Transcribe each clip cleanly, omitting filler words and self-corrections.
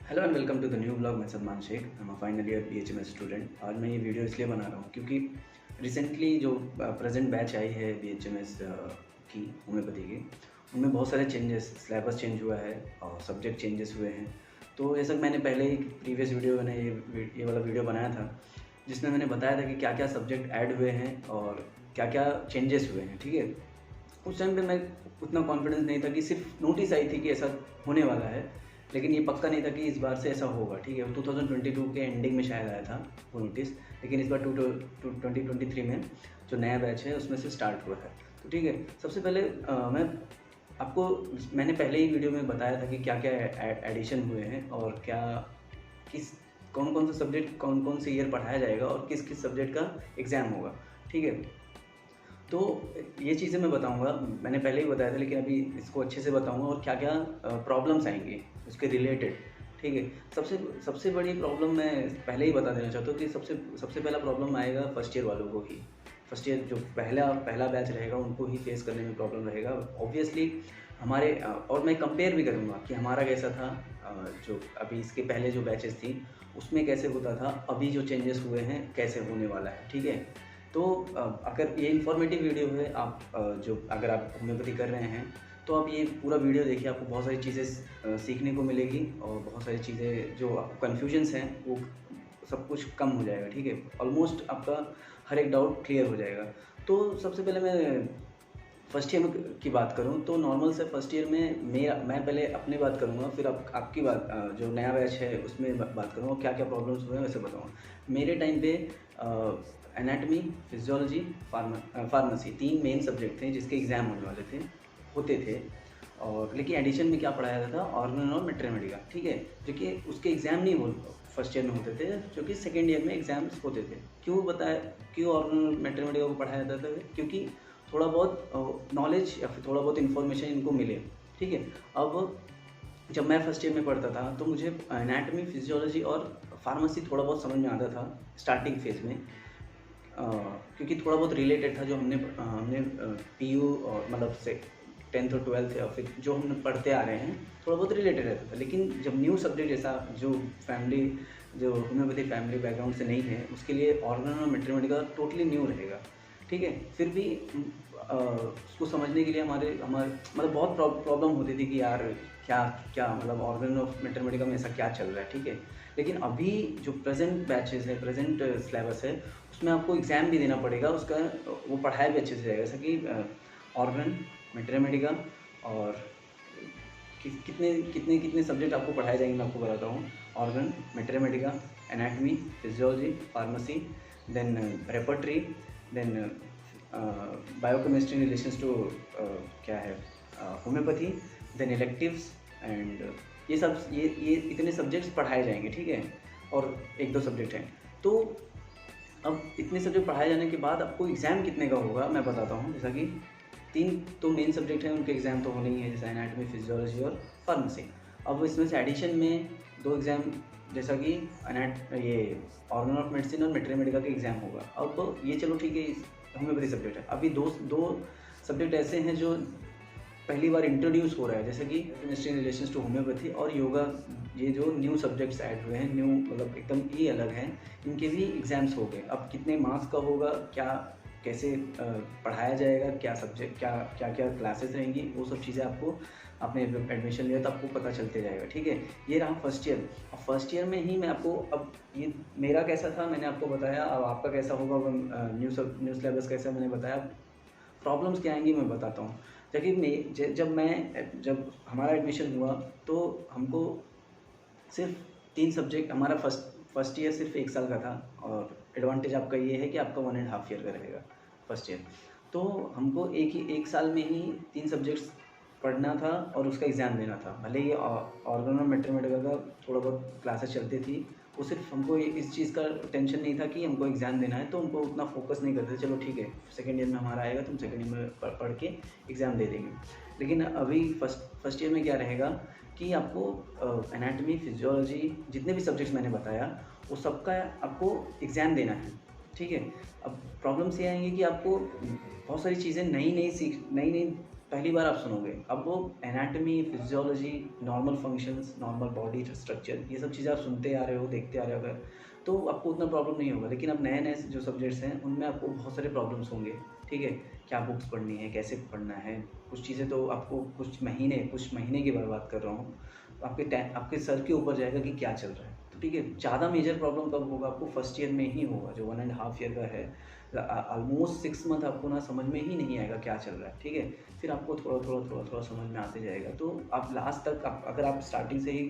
Hello and welcome to the new blog. मैं सलमान शेख, हम final year BHMS student. आज मैं ये वीडियो इसलिए बना रहा हूँ क्योंकि रिसेंटली जो प्रेजेंट बैच आई है BHMS की होम्योपैथी की, उनमें बहुत सारे चेंजेस, सिलेबस चेंज हुआ है और सब्जेक्ट चेंजेस हुए हैं। तो ये सब मैंने पहले ही प्रीवियस वीडियो में ये वाला वीडियो बनाया था, जिसमें मैंने बताया था कि क्या क्या सब्जेक्ट ऐड हुए हैं और क्या क्या चेंजेस हुए हैं। ठीक है, उस टाइम पे मैं उतना कॉन्फिडेंस नहीं था कि सिर्फ नोटिस आई थी कि ऐसा होने वाला है, लेकिन ये पक्का नहीं था कि इस बार से ऐसा होगा। ठीक है, 2022 के एंडिंग में शायद आया था वो नोटिस, लेकिन इस बार 2023 में जो नया बैच है उसमें से स्टार्ट हुआ है। तो ठीक है, सबसे पहले मैंने पहले ही वीडियो में बताया था कि क्या क्या एडिशन हुए हैं और क्या किस कौन कौन से सब्जेक्ट कौन कौन से ईयर पढ़ाया जाएगा और किस किस सब्जेक्ट का एग्ज़ाम होगा। ठीक है, तो ये चीज़ें मैं बताऊंगा, मैंने पहले ही बताया था लेकिन अभी इसको अच्छे से बताऊंगा और क्या क्या प्रॉब्लम्स आएंगे उसके रिलेटेड। ठीक है, सबसे सबसे बड़ी प्रॉब्लम मैं पहले ही बता देना चाहता हूँ कि सबसे सबसे पहला प्रॉब्लम आएगा फर्स्ट ईयर वालों को ही। फर्स्ट ईयर जो पहला बैच रहेगा उनको ही फेस करने में प्रॉब्लम रहेगा ऑब्वियसली। और मैं कंपेयर भी करूँगा कि हमारा कैसा था, जो अभी इसके पहले जो बैचेस थी उसमें कैसे होता था, अभी जो चेंजेस हुए हैं कैसे होने वाला है। ठीक है, तो अगर ये इन्फॉर्मेटिव वीडियो है, अगर आप होम्योपैथी कर रहे हैं तो आप ये पूरा वीडियो देखिए, आपको बहुत सारी चीज़ें सीखने को मिलेगी और बहुत सारी चीज़ें जो आपको कन्फ्यूजन्स हैं वो सब कुछ कम हो जाएगा। ठीक है, ऑलमोस्ट आपका हर एक डाउट क्लियर हो जाएगा। तो सबसे पहले मैं फर्स्ट ईयर की बात करूं तो नॉर्मल से फर्स्ट ईयर में मैं पहले अपनी बात करूंगा, फिर आपकी बात, जो नया बैच है उसमें बात करूंगा, क्या क्या प्रॉब्लम्स हुए हैं वैसे बताऊंगा। मेरे टाइम पे एनाटमी, फिजियोलॉजी, फार्मेसी तीन मेन सब्जेक्ट थे जिसके एग्ज़ाम होते थे। और लेकिन एडिशन में क्या पढ़ाया जाता था, ऑर्गन और मेट्रोमेडिका। ठीक है, जो कि उसके एग्ज़ाम नहीं हो फर्स्ट ईयर में होते थे, जो कि सेकेंड ईयर में एग्ज़ाम्स होते थे। क्यों ऑर्गन और मेट्रोमेडिका को पढ़ाया जाता था? क्योंकि थोड़ा बहुत नॉलेज या फिर थोड़ा बहुत इन्फॉर्मेशन इनको मिले। ठीक है, अब जब मैं फर्स्ट ईयर में पढ़ता था तो मुझे एनाटमी, फिजियोलॉजी और फार्मेसी थोड़ा बहुत समझ में आता था स्टार्टिंग फेज़ में, क्योंकि थोड़ा बहुत रिलेटेड था जो हमने PU और मतलब से 10th और 12th या फिर जो हम पढ़ते आ रहे हैं, थोड़ा बहुत रिलेटेड रहता था। लेकिन जब न्यू सब्जेक्ट जैसा जो होम्योपैथी फैमिली बैकग्राउंड से नहीं है उसके लिए ऑर्गन और मेट्रोमेडिका टोटली न्यू रहेगा। ठीक है, फिर भी उसको समझने के लिए हमारे हमारे मतलब बहुत प्रॉब्लम होती थी कि यार क्या क्या मतलब ऑर्गन ऑफ मेट्रोमेडिका में ऐसा क्या चल रहा है। ठीक है, लेकिन अभी जो प्रेजेंट बैचेस है, प्रेजेंट सिलेबस है, उसमें आपको एग्ज़ाम भी देना पड़ेगा उसका, वो पढ़ाया भी अच्छे से जाएगा। जैसा कि ऑर्गन, मेट्रोमेडिका और कितने कितने कितने सब्जेक्ट आपको पढ़ाए जाएंगे मैं आपको बताता हूँ। Organ, materia medica, anatomy, physiology, pharmacy, then repertory, then biochemistry in relations to क्या है होम्योपैथी, देन इलेक्टिव्स एंड ये इतने सब्जेक्ट्स पढ़ाए जाएंगे। ठीक है, और एक दो सब्जेक्ट हैं। तो अब इतने सब्जेक्ट पढ़ाए जाने के बाद आपको एग्ज़ाम कितने का होगा मैं बताता हूँ। जैसा कि तीन तो मेन सब्जेक्ट हैं, उनके एग्ज़ाम तो होने ही है, जैसे एनाटमी, फिजियोलॉजी और फार्मेसी। अब इसमें से एडिशन में दो एग्ज़ाम, जैसा कि ये ऑर्गन ऑफ मेडिसिन और मेट्रोमेडिका का एग्ज़ाम होगा। अब ये चलो ठीक है, होम्योपैथी सब्जेक्ट है। अभी दो दो सब्जेक्ट ऐसे हैं जो पहली बार इंट्रोड्यूस हो रहा है, जैसे कि chemistry in relations to homeopathy और योगा। ये जो न्यू सब्जेक्ट्स ऐड हुए हैं, न्यू मतलब एकदम ही अलग हैं, इनके भी एग्ज़ाम्स हो गए। अब कितने मार्क्स का होगा, क्या कैसे पढ़ाया जाएगा, क्या सब्जेक्ट, क्या क्या क्लासेस रहेंगी, वो सब चीज़ें आपको आपने एडमिशन लिया तो आपको पता चलते जाएगा। ठीक है, ये रहा फर्स्ट ईयर। अब फर्स्ट ईयर में ही मैं आपको, अब ये मेरा कैसा था मैंने आपको बताया, अब आपका कैसा होगा, न्यू सिलेबस कैसा मैंने बताया, प्रॉब्लम्स क्या आएंगी मैं बताता हूँ। जब हमारा एडमिशन हुआ तो हमको सिर्फ तीन सब्जेक्ट, हमारा फर्स्ट ईयर सिर्फ एक साल का था, और एडवांटेज आपका ये है कि आपका 1.5 ईयर का रहेगा फर्स्ट ईयर। तो हमको एक साल में ही तीन सब्जेक्ट्स पढ़ना था और उसका एग्ज़ाम देना था। भले ही ऑर्गन और मेट्रोमेडिका का थोड़ा बहुत क्लासेस चलती थी, वो सिर्फ हमको इस चीज़ का टेंशन नहीं था कि हमको एग्ज़ाम देना है, तो उनको उतना फोकस नहीं करते, चलो ठीक है सेकेंड ईयर में हमारा आएगा, तुम सेकेंड ईयर में पढ़ के एग्ज़ाम दे देंगे। लेकिन अभी फर्स्ट ईयर में क्या रहेगा कि आपको एनाटमी, फिजियोलॉजी, जितने भी सब्जेक्ट्स मैंने बताया वो सबका आपको एग्ज़ाम देना है। ठीक है, अब प्रॉब्लम्स ये आएंगी कि आपको बहुत सारी चीज़ें नई नई पहली बार आप सुनोगे। अब वो anatomy, physiology, normal functions, normal body structure, ये सब चीज़ें आप सुनते आ रहे हो, देखते आ रहे हो अगर, तो आपको उतना प्रॉब्लम नहीं होगा। लेकिन अब नए-नए जो सब्जेक्ट्स हैं उनमें आपको बहुत सारे प्रॉब्लम्स होंगे, ठीक है? क्या बुक्स पढ़नी है, कैसे पढ़ना है, कुछ चीज़ें तो आपको कुछ महीने की बात बात कर रहा हूँ, आपके सर के ऊपर जाएगा कि क्या चल रहा है। तो ठीक है, ज़्यादा मेजर प्रॉब्लम कब होगा? आपको फर्स्ट ईयर में ही होगा, जो 1 एंड हाफ ईयर का है। ऑलमोस्ट 6 मंथ आपको ना समझ में ही नहीं आएगा क्या चल रहा है, ठीक है? फिर आपको थोड़ा समझ में आते जाएगा। तो आप लास्ट तक अगर आप स्टार्टिंग से ही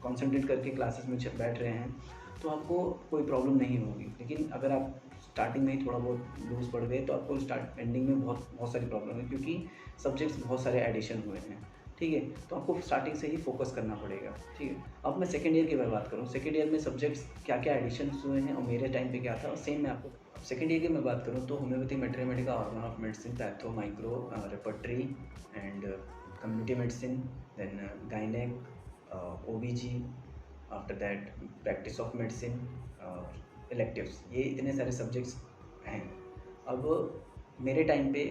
कॉन्सेंट्रेट करके क्लासेस में बैठ रहे हैं तो आपको कोई प्रॉब्लम नहीं होगी। लेकिन अगर आप स्टार्टिंग में ही थोड़ा बहुत लूज़ पड़ गए तो आपको एंडिंग में बहुत बहुत सारी प्रॉब्लम है, क्योंकि सब्जेक्ट्स बहुत सारे एडिशन हुए हैं, ठीक है? तो आपको स्टार्टिंग से ही फोकस करना पड़ेगा, ठीक है? अब मैं सेकेंड ईयर की बात करूँ, सेकेंड ईयर में सब्जेक्ट्स क्या क्या एडिशन्स हुए हैं और मेरे टाइम पे क्या था, सेम मैं आपको सेकेंड ईयर की मैं बात करूँ तो homeopathy, mathematica, organ of medicine, patho, micro, repertory and community medicine, then gynaec, OBG, after that practice of medicine, electives, ये इतने सारे सब्जेक्ट्स हैं। अब मेरे टाइम पे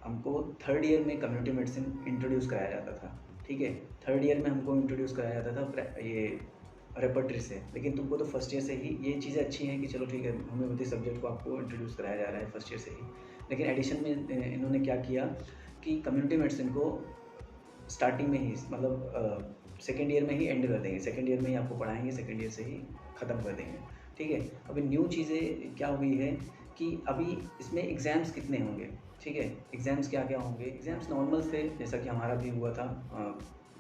हमको थर्ड ईयर में कम्युनिटी मेडिसिन इंट्रोड्यूस कराया जाता था, ठीक है? थर्ड ईयर में हमको इंट्रोड्यूस कराया जाता था ये रेपर्टरी से। लेकिन तुमको तो फर्स्ट ईयर से ही ये चीज़ें अच्छी हैं कि चलो ठीक है, होम्योपैथी सब्जेक्ट को आपको इंट्रोड्यूस कराया जा रहा है फर्स्ट ईयर से ही। लेकिन एडिशन में इन्होंने क्या किया कि कम्युनिटी मेडिसिन को स्टार्टिंग में ही, मतलब सेकेंड ईयर में ही एंड कर देंगे, सेकेंड ईयर में ही आपको पढ़ाएंगे, सेकेंड ईयर से ही ख़त्म कर देंगे, ठीक है? अभी न्यू चीज़ें क्या हुई है कि अभी इसमें एग्ज़ाम्स कितने होंगे, ठीक है? एग्ज़ाम्स क्या क्या होंगे? एग्ज़ाम्स नॉर्मल थे, जैसा कि हमारा भी हुआ था,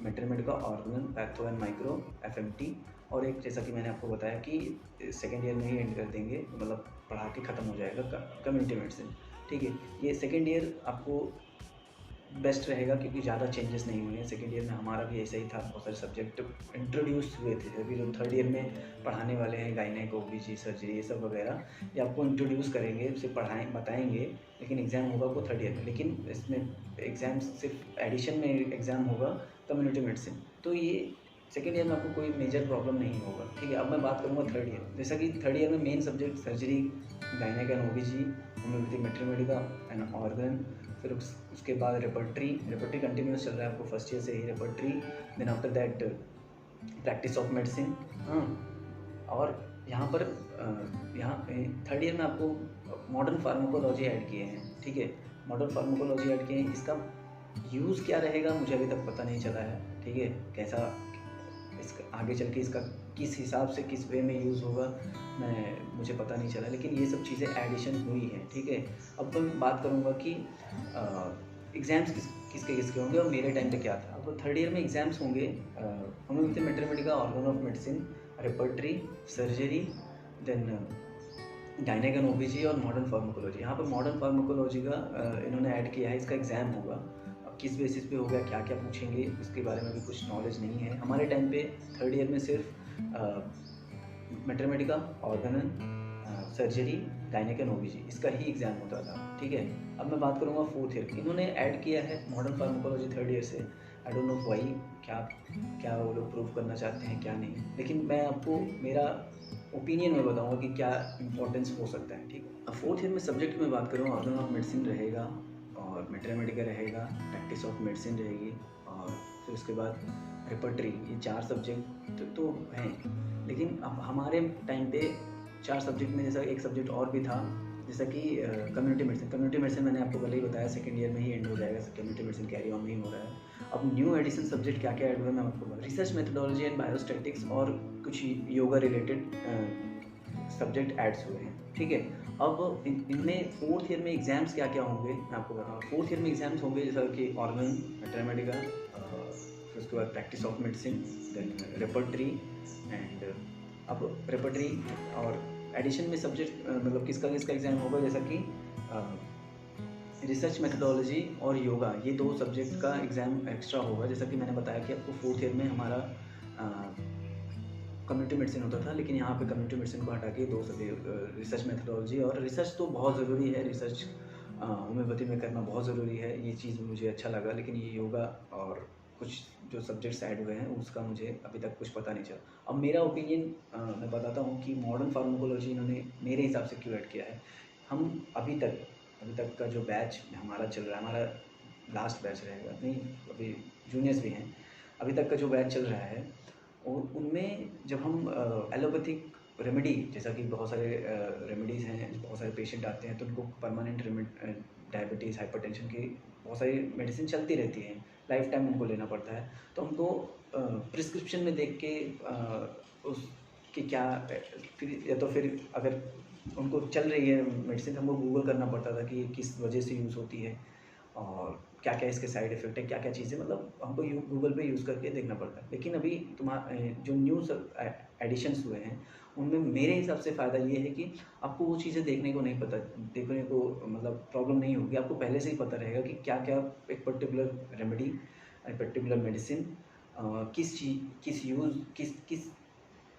Mathematica, organ, patho and micro, FMT, और एक जैसा कि मैंने आपको बताया कि सेकेंड ईयर में ही एंड कर देंगे, मतलब पढ़ा के ख़त्म हो जाएगा कम्युनिटी मेडिसिन, ठीक है? ये सेकेंड ईयर आपको बेस्ट रहेगा क्योंकि ज़्यादा चेंजेस नहीं हुए हैं। सेकेंड ईयर में हमारा भी ऐसा ही था, बहुत सारे सब्जेक्ट इंट्रोड्यूस हुए थे। अभी जो थर्ड ईयर में पढ़ाने वाले हैं, गायनेक, ओबीजी, सर्जरी, ये सब वगैरह, ये आपको इंट्रोड्यूस करेंगे, उसे बताएंगे, लेकिन एग्ज़ाम होगा वो थर्ड ईयर में। लेकिन इसमें एग्ज़ाम सिर्फ एडिशन में एग्ज़ाम होगा कम्युनिटी मेडिसिन, तो ये सेकेंड ईयर में आपको कोई मेजर प्रॉब्लम नहीं होगा, ठीक है? अब मैं बात करूँगा थर्ड ईयर, जैसा कि थर्ड ईयर में main subject surgery, gynaec and ओबीजी, homeopathy, Mathematica and organ, फिर उसके बाद रेपर्टरी कंटिन्यूस चल रहा है आपको फर्स्ट ईयर से ही repertory, then after that practice of medicine. हाँ, और यहाँ पर यहाँ थर्ड ईयर में आपको मॉडर्न फार्माकोलॉजी ऐड किए हैं, ठीक है? मॉडर्न फार्माकोलॉजी ऐड किए हैं, इसका यूज़ क्या रहेगा मुझे अभी तक पता नहीं चला है, ठीक है? कैसा इसका आगे चल के इसका किस हिसाब से, किस वे में यूज़ होगा, मुझे पता नहीं चला, लेकिन ये सब चीज़ें एडिशन हुई हैं, ठीक है? अब मैं बात करूँगा कि एग्ज़ाम्स किसके होंगे और मेरे टाइम पे क्या था। अब थर्ड ईयर में एग्ज़ाम्स होंगे homeopathy, mathematica, organ of medicine, repertory, surgery, then gynaec and OBG और मॉडर्न फार्माकोलॉजी। यहाँ पर मॉडर्न फार्माकोलॉजी का इन्होंने ऐड किया है, इसका एग्ज़ाम होगा। अब किस बेसिस पे होगा, क्या क्या पूछेंगे, इसके बारे में भी कुछ नॉलेज नहीं है। हमारे टाइम पे थर्ड ईयर में सिर्फ Mathematica, organ, surgery, gynaec and ओबीजी, इसका ही एग्ज़ाम होता था, ठीक है? अब मैं बात करूँगा फोर्थ ईयर की, इन्होंने ऐड किया है मॉडर्न फार्माकोलॉजी थर्ड ईयर से। आई डोंट नो वाई, क्या क्या वो लोग प्रूव करना चाहते हैं, क्या नहीं, लेकिन मैं आपको मेरा ओपिनियन में बताऊंगा कि क्या इंपॉर्टेंस हो सकता है, ठीक है? अब फोर्थ ईयर में सब्जेक्ट में बात करूँ, ऑर्गन ऑफ मेडिसिन रहेगा और मैथमेटिका रहेगा, प्रैक्टिस ऑफ मेडिसिन रहेगी, और फिर उसके बाद रेपर्टरी, ये 4 सब्जेक्ट तो हैं। लेकिन अब हमारे टाइम पे 4 सब्जेक्ट में जैसा एक सब्जेक्ट और भी था, जैसा कि कम्युनिटी मेडिसिन मैंने आपको पहले ही बताया, सेकेंड ईयर में ही एंड हो जाएगा, कम्युनिटी मेडिसिन कैरी ऑन नहीं हो रहा है। अब न्यू एडिशन सब्जेक्ट क्या क्या ऐड हुए मैं आपको, रिसर्च मेथोडोलॉजी एंड बायोस्टैटिक्स और कुछ योगा रिलेटेड सब्जेक्ट ऐड्स हुए हैं, ठीक है? अब इनमें फोर्थ ईयर में एग्ज़ाम्स क्या क्या होंगे मैं आपको बताऊँ। फोर्थ ईयर में एग्ज़ाम्स होंगे जैसा कि ऑर्गन, मैथमेटिका, फिर उसके बाद practice of medicine, then repertory and अब रेपर्टरी और एडिशन में सब्जेक्ट मतलब किसका एग्ज़ाम होगा, जैसा कि रिसर्च मेथोडोलॉजी और योगा, ये 2 सब्जेक्ट का एग्ज़ाम एक्स्ट्रा होगा। जैसा कि मैंने बताया कि आपको फोर्थ ईयर में हमारा कम्युनिटी मेडिसिन होता था, लेकिन यहाँ पे कम्युनिटी मेडिसिन को हटा के 2 सब्जेक्ट, रिसर्च मेथोडोलॉजी, और रिसर्च तो बहुत ज़रूरी है, रिसर्च होम्योपैथी में करना बहुत ज़रूरी है, ये चीज़ मुझे अच्छा लगा। लेकिन ये योगा और कुछ जो सब्जेक्ट्स ऐड हुए हैं उसका मुझे अभी तक कुछ पता नहीं चला। अब मेरा ओपिनियन मैं बताता हूँ कि मॉडर्न फार्माकोलॉजी इन्होंने मेरे हिसाब से क्यों ऐड किया है। हम अभी तक का जो बैच हमारा चल रहा है, हमारा लास्ट बैच रहेगा, नहीं अभी जूनियर्स भी हैं, अभी तक का जो बैच चल रहा है और उनमें जब हम एलोपैथिक रेमेडी, जैसा कि बहुत सारे रेमेडीज़ हैं, बहुत सारे पेशेंट आते हैं तो उनको परमानेंट डायबिटीज़, हाइपरटेंशन की बहुत सारी मेडिसिन चलती रहती हैं, लाइफ टाइम उनको लेना पड़ता है। तो हमको प्रिस्क्रिप्शन में देख के उस कि क्या फिर या तो फिर अगर उनको चल रही है मेडिसिन, हमको गूगल करना पड़ता था कि ये किस वजह से यूज़ होती है और क्या क्या इसके साइड इफ़ेक्ट है, क्या क्या चीज़ें, मतलब हमको गूगल पे यूज़ करके देखना पड़ता है। लेकिन अभी जो न्यू सब एडिशंस हुए हैं उनमें मेरे हिसाब से फ़ायदा ये है कि आपको वो चीज़ें देखने को नहीं पता, देखने को मतलब प्रॉब्लम नहीं होगी, आपको पहले से ही पता रहेगा कि क्या क्या एक पर्टिकुलर रेमेडी, पर्टिकुलर मेडिसिन किस यूज़ किस किस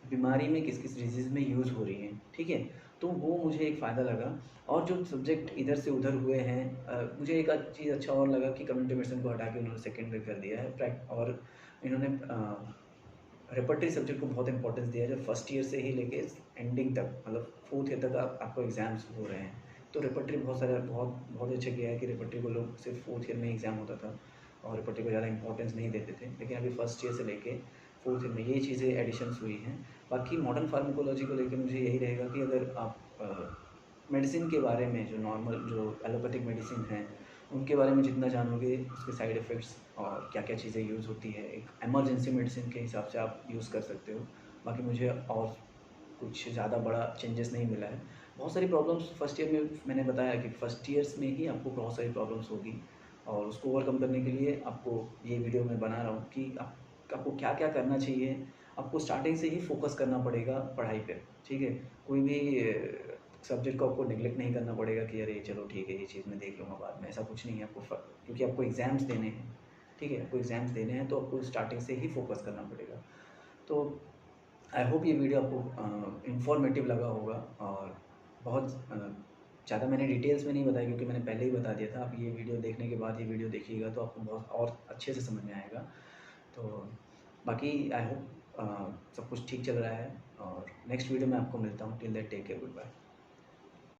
बीमारी में, किस किस डिजीज़ में यूज़ हो रही हैं, ठीक है? तो वो मुझे एक फ़ायदा लगा। और जो सब्जेक्ट इधर से उधर हुए हैं, मुझे एक चीज़ अच्छा और लगा कि कम्युनिटी मेडिसिन को हटा के उन्होंने सेकेंड में कर दिया है और इन्होंने रेपर्टरी सब्जेक्ट को बहुत इंपॉर्टेंस दिया है, जब फर्स्ट ईयर से ही लेके एंडिंग तक, मतलब फोर्थ ईयर तक आपको एग्ज़ाम्स हो रहे हैं। तो रेपर्टरी बहुत बहुत अच्छा किया है कि रेपर्टरी को लोग सिर्फ फोर्थ ईयर में एग्ज़ाम होता था और रेपर्टरी को ज़्यादा इंपॉर्टेंस नहीं देते थे, लेकिन अभी फर्स्ट ईयर से लेके फोर्थ ईयर में ये चीज़ें एडिशंस हुई हैं। बाकी मॉडर्न फार्माकोलॉजी को लेकर मुझे यही रहेगा कि अगर आप मेडिसिन के बारे में, जो नॉर्मल जो एलोपैथिक मेडिसिन हैं उनके बारे में जितना जानोगे, उसके साइड इफ़ेक्ट्स और क्या क्या चीज़ें यूज़ होती है, एक इमरजेंसी मेडिसिन के हिसाब से आप यूज़ कर सकते हो। बाकी मुझे और कुछ ज़्यादा बड़ा चेंजेस नहीं मिला है। बहुत सारी प्रॉब्लम्स फर्स्ट ईयर में मैंने बताया कि फर्स्ट ईयर्स में ही आपको बहुत सारी प्रॉब्लम्स होगी और उसको ओवरकम करने के लिए आपको ये वीडियो मैं बना रहा हूँ कि आपको क्या क्या करना चाहिए। आपको स्टार्टिंग से ही फोकस करना पड़ेगा पढ़ाई पे, ठीक है? कोई भी सब्जेक्ट को आपको नेग्लेक्ट नहीं करना पड़ेगा कि अरे चलो ठीक है ये चीज़ मैं देख लूँगा बाद में, ऐसा कुछ नहीं है। क्योंकि आपको एग्ज़ाम्स देने हैं, ठीक है? आपको एग्ज़ाम्स देने हैं तो आपको स्टार्टिंग से ही फोकस करना पड़ेगा। तो आई होप ये वीडियो आपको इन्फॉर्मेटिव लगा होगा और बहुत ज़्यादा मैंने डिटेल्स में नहीं बताया क्योंकि मैंने पहले ही बता दिया था। आप ये वीडियो देखने के बाद ये वीडियो देखिएगा तो आपको बहुत और अच्छे से समझ में आएगा। तो बाकी आई होप सब कुछ ठीक चल रहा है और नेक्स्ट वीडियो में आपको मिलता हूँ। Till that take care, good bye.